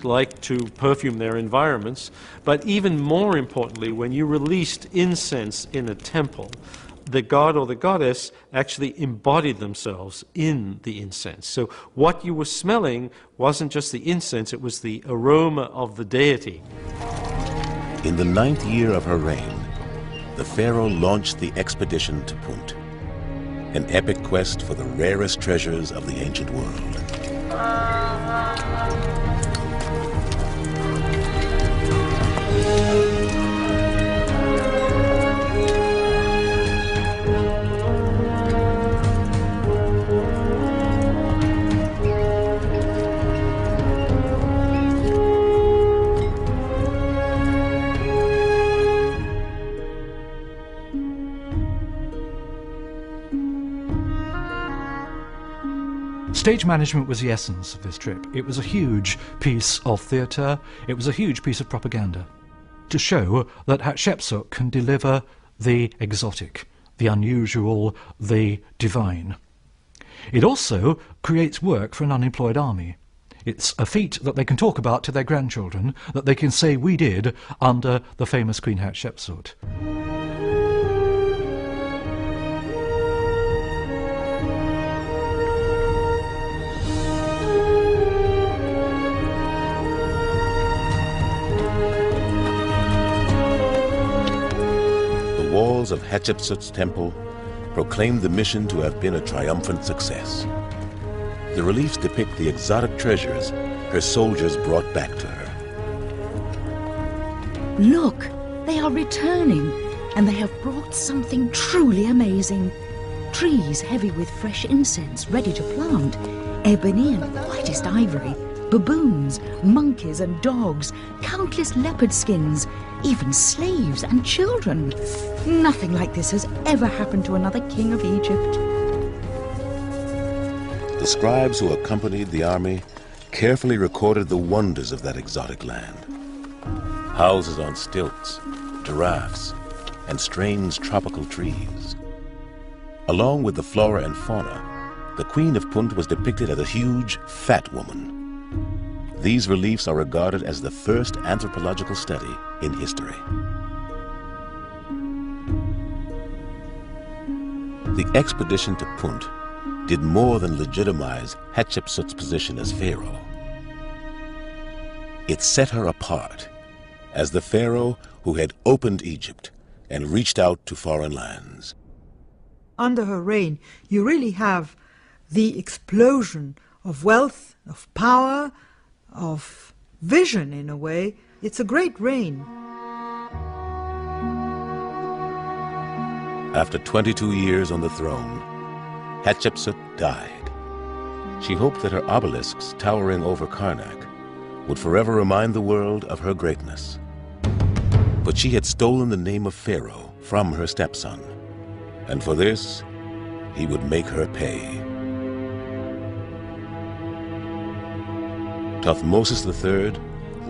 didn't like to perfume their environments, but even more importantly, when you released incense in a temple, the god or the goddess actually embodied themselves in the incense. So what you were smelling wasn't just the incense, it was the aroma of the deity. In the 9th year of her reign, the pharaoh launched the expedition to Punt, an epic quest for the rarest treasures of the ancient world. Stage management was the essence of this trip. It was a huge piece of theatre, it was a huge piece of propaganda to show that Hatshepsut can deliver the exotic, the unusual, the divine. It also creates work for an unemployed army. It's a feat that they can talk about to their grandchildren, that they can say we did under the famous Queen Hatshepsut. The walls of Hatshepsut's temple proclaimed the mission to have been a triumphant success. The reliefs depict the exotic treasures her soldiers brought back to her. Look, they are returning, and they have brought something truly amazing. Trees heavy with fresh incense ready to plant, ebony and whitest ivory, baboons, monkeys and dogs, countless leopard skins, even slaves and children. Nothing like this has ever happened to another king of Egypt. The scribes who accompanied the army carefully recorded the wonders of that exotic land. Houses on stilts, giraffes, and strange tropical trees. Along with the flora and fauna, the Queen of Punt was depicted as a huge, fat woman. These reliefs are regarded as the first anthropological study in history. The expedition to Punt did more than legitimize Hatshepsut's position as pharaoh. It set her apart as the pharaoh who had opened Egypt and reached out to foreign lands. Under her reign, you really have the explosion of wealth, of power, of vision in a way. It's a great reign. After 22 years on the throne, Hatshepsut died. She hoped that her obelisks towering over Karnak would forever remind the world of her greatness. But she had stolen the name of Pharaoh from her stepson, and for this, he would make her pay. Thutmose III,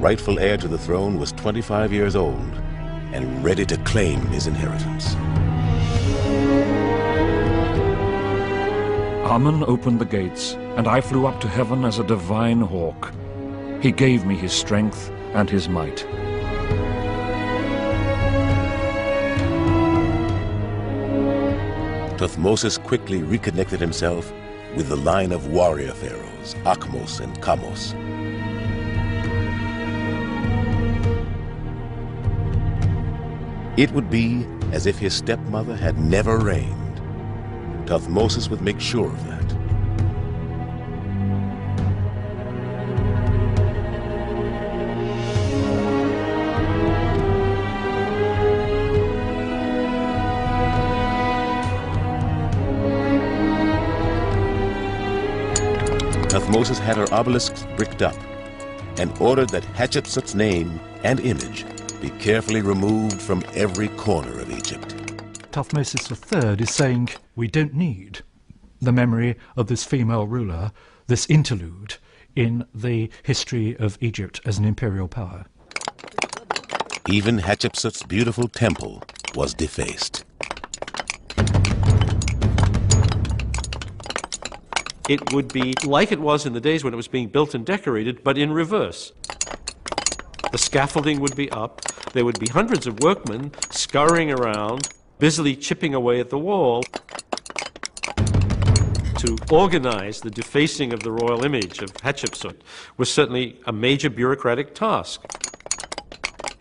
rightful heir to the throne, was 25 years old and ready to claim his inheritance. Amun opened the gates, and I flew up to heaven as a divine hawk. He gave me his strength and his might. Thutmose quickly reconnected himself with the line of warrior pharaohs, Akhmos and Kamos. It would be as if his stepmother had never reigned. Thutmose would make sure of that. Thutmose had her obelisks bricked up and ordered that Hatshepsut's name and image be carefully removed from every corner of Egypt. Thutmose III is saying we don't need the memory of this female ruler, this interlude in the history of Egypt as an imperial power. Even Hatshepsut's beautiful temple was defaced. It would be like it was in the days when it was being built and decorated, but in reverse. The scaffolding would be up. There would be hundreds of workmen scurrying around, busily chipping away at the wall. To organize the defacing of the royal image of Hatshepsut was certainly a major bureaucratic task.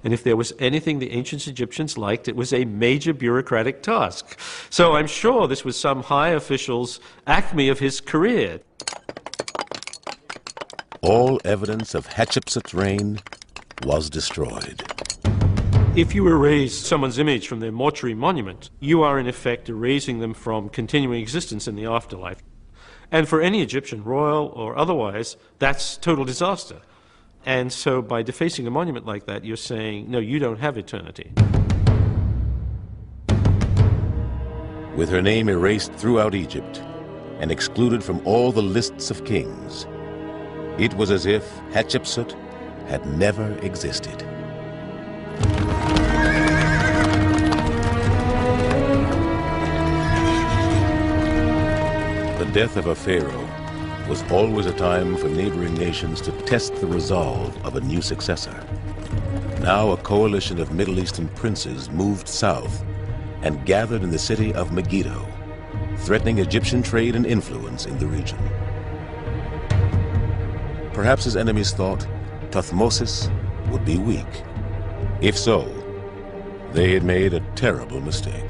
And if there was anything the ancient Egyptians liked, it was a major bureaucratic task. So I'm sure this was some high official's acme of his career. All evidence of Hatshepsut's reign was destroyed. If you erase someone's image from their mortuary monument, you are in effect erasing them from continuing existence in the afterlife. And for any Egyptian, royal or otherwise, that's total disaster. And so by defacing a monument like that, you're saying, no, you don't have eternity. With her name erased throughout Egypt and excluded from all the lists of kings, it was as if Hatshepsut had never existed. The death of a pharaoh was always a time for neighboring nations to test the resolve of a new successor. Now a coalition of Middle Eastern princes moved south and gathered in the city of Megiddo, threatening Egyptian trade and influence in the region. Perhaps his enemies thought Thutmose would be weak. If so, they had made a terrible mistake.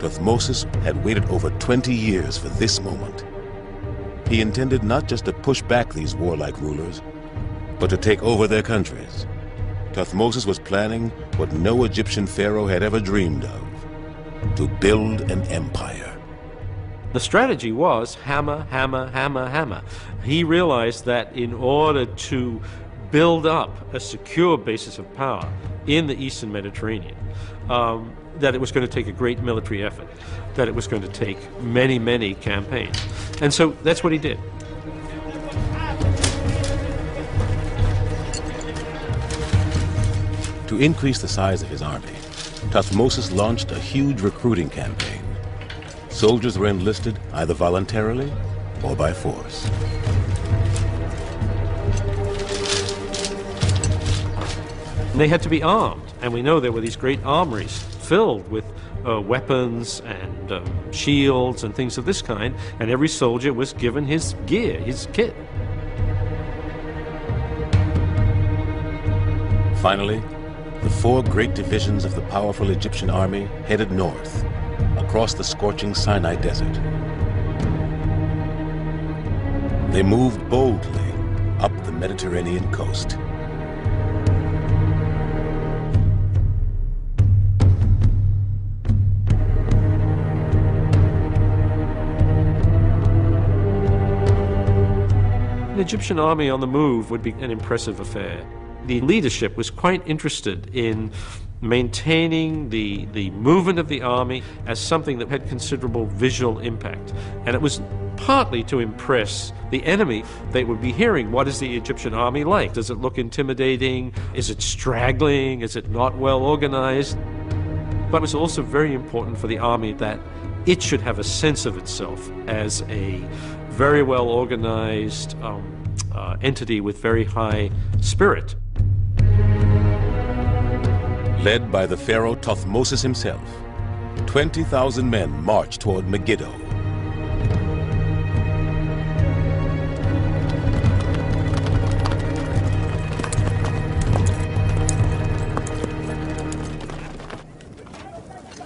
Thutmose had waited over 20 years for this moment. He intended not just to push back these warlike rulers, but to take over their countries. Thutmose was planning what no Egyptian pharaoh had ever dreamed of: to build an empire. The strategy was hammer, hammer, hammer, hammer. He realized that in order to build up a secure basis of power in the Eastern Mediterranean, that it was going to take a great military effort, that it was going to take many, many campaigns. And so that's what he did. To increase the size of his army, Thutmose launched a huge recruiting campaign. Soldiers were enlisted either voluntarily or by force. And they had to be armed, and we know there were these great armories filled with weapons and shields and things of this kind, and every soldier was given his gear, his kit. Finally, the 4 great divisions of the powerful Egyptian army headed north, across the scorching Sinai Desert. They moved boldly up the Mediterranean coast. An Egyptian army on the move would be an impressive affair. The leadership was quite interested in maintaining the movement of the army as something that had considerable visual impact. And it was partly to impress the enemy. They would be hearing, what is the Egyptian army like? Does it look intimidating? Is it straggling? Is it not well organized? But it was also very important for the army that it should have a sense of itself as a very well organized entity with very high spirit. Led by the pharaoh Thutmose himself, 20,000 men marched toward Megiddo.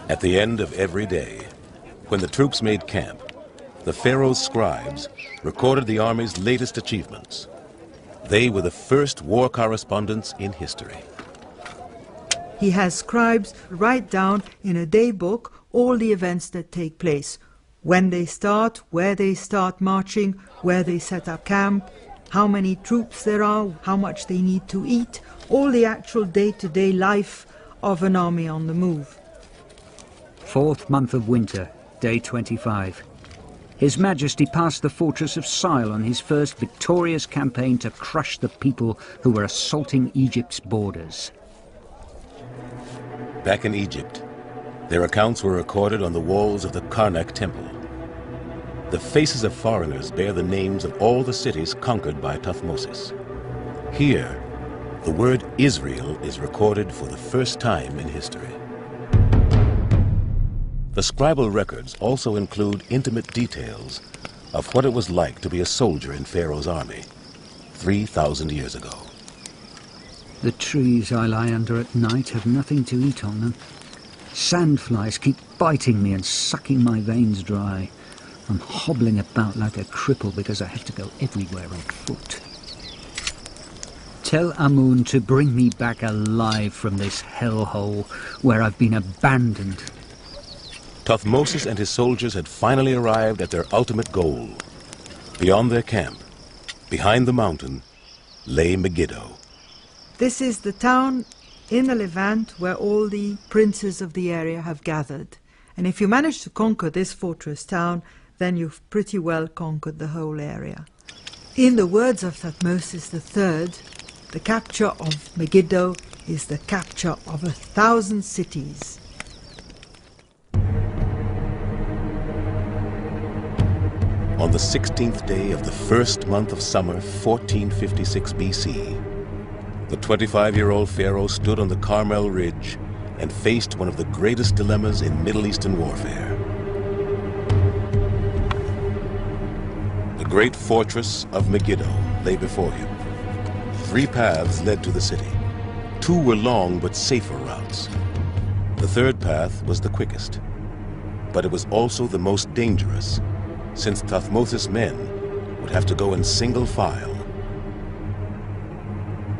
At the end of every day, when the troops made camp, the pharaoh's scribes recorded the army's latest achievements. They were the first war correspondents in history. He has scribes write down in a day book all the events that take place. When they start, where they start marching, where they set up camp, how many troops there are, how much they need to eat, all the actual day-to-day life of an army on the move. 4th month of winter, day 25. His Majesty passed the fortress of Sile on his first victorious campaign to crush the people who were assaulting Egypt's borders. Back in Egypt, their accounts were recorded on the walls of the Karnak temple. The faces of foreigners bear the names of all the cities conquered by Thutmose. Here, the word Israel is recorded for the first time in history. The scribal records also include intimate details of what it was like to be a soldier in Pharaoh's army 3,000 years ago. The trees I lie under at night have nothing to eat on them. Sandflies keep biting me and sucking my veins dry. I'm hobbling about like a cripple because I have to go everywhere on foot. Tell Amun to bring me back alive from this hellhole where I've been abandoned. Thutmose and his soldiers had finally arrived at their ultimate goal. Beyond their camp, behind the mountain, lay Megiddo. This is the town in the Levant where all the princes of the area have gathered. And if you manage to conquer this fortress town, then you've pretty well conquered the whole area. In the words of Thutmose III, the capture of Megiddo is the capture of 1,000 cities. On the 16th day of the first month of summer, 1456 BC, the 25-year-old Pharaoh stood on the Carmel Ridge and faced one of the greatest dilemmas in Middle Eastern warfare. The great fortress of Megiddo lay before him. 3 paths led to the city. 2 were long but safer routes. The third path was the quickest, but it was also the most dangerous, since Thutmose's men would have to go in single file.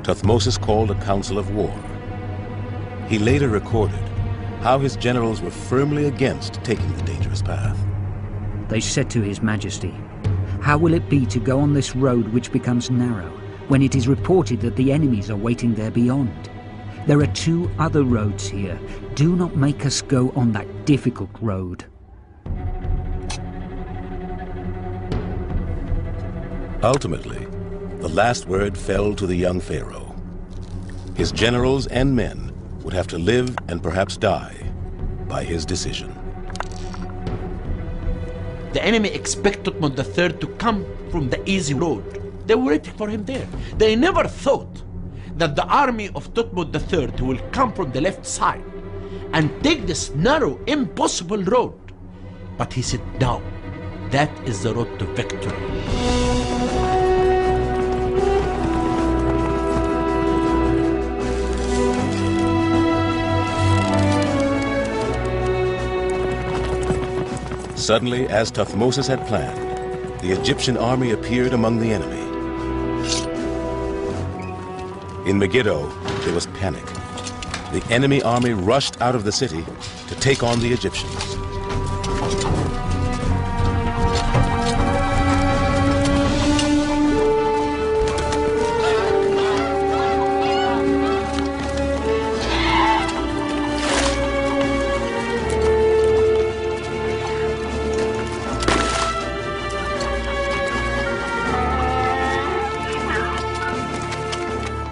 Thutmose called a council of war. He later recorded how his generals were firmly against taking the dangerous path. They said to His Majesty, "How will it be to go on this road which becomes narrow, when it is reported that the enemies are waiting there beyond? There are 2 other roads here. Do not make us go on that difficult road." Ultimately, the last word fell to the young Pharaoh. His generals and men would have to live and perhaps die by his decision. The enemy expected Thutmose III to come from the easy road. They were waiting for him there. They never thought that the army of Thutmose III will come from the left side and take this narrow, impossible road. But he said, no, that is the road to victory. Suddenly, as Thutmose had planned, the Egyptian army appeared among the enemy. In Megiddo, there was panic. The enemy army rushed out of the city to take on the Egyptians.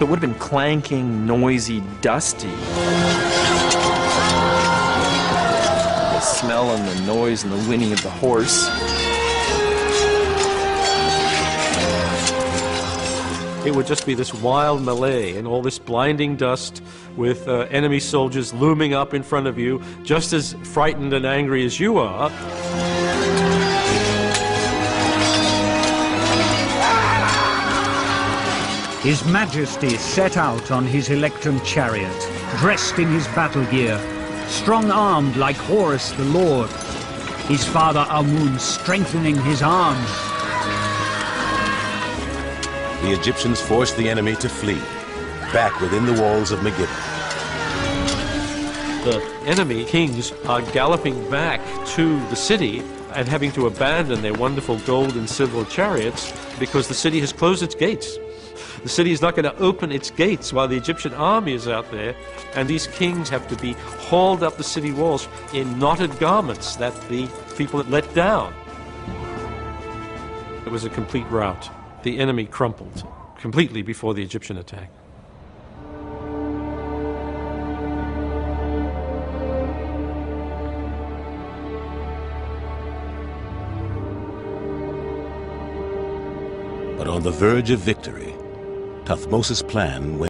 It would have been clanking, noisy, dusty. The smell and the noise and the whinny of the horse. It would just be this wild melee and all this blinding dust with enemy soldiers looming up in front of you, just as frightened and angry as you are. His Majesty set out on his electrum chariot, dressed in his battle gear, strong-armed like Horus the Lord, his father Amun strengthening his arms. The Egyptians forced the enemy to flee, back within the walls of Megiddo. The enemy kings are galloping back to the city and having to abandon their wonderful gold and silver chariots because the city has closed its gates. The city is not going to open its gates while the Egyptian army is out there, and these kings have to be hauled up the city walls in knotted garments that the people had let down. It was a complete rout. The enemy crumpled completely before the Egyptian attack. But on the verge of victory, Thutmose's plan went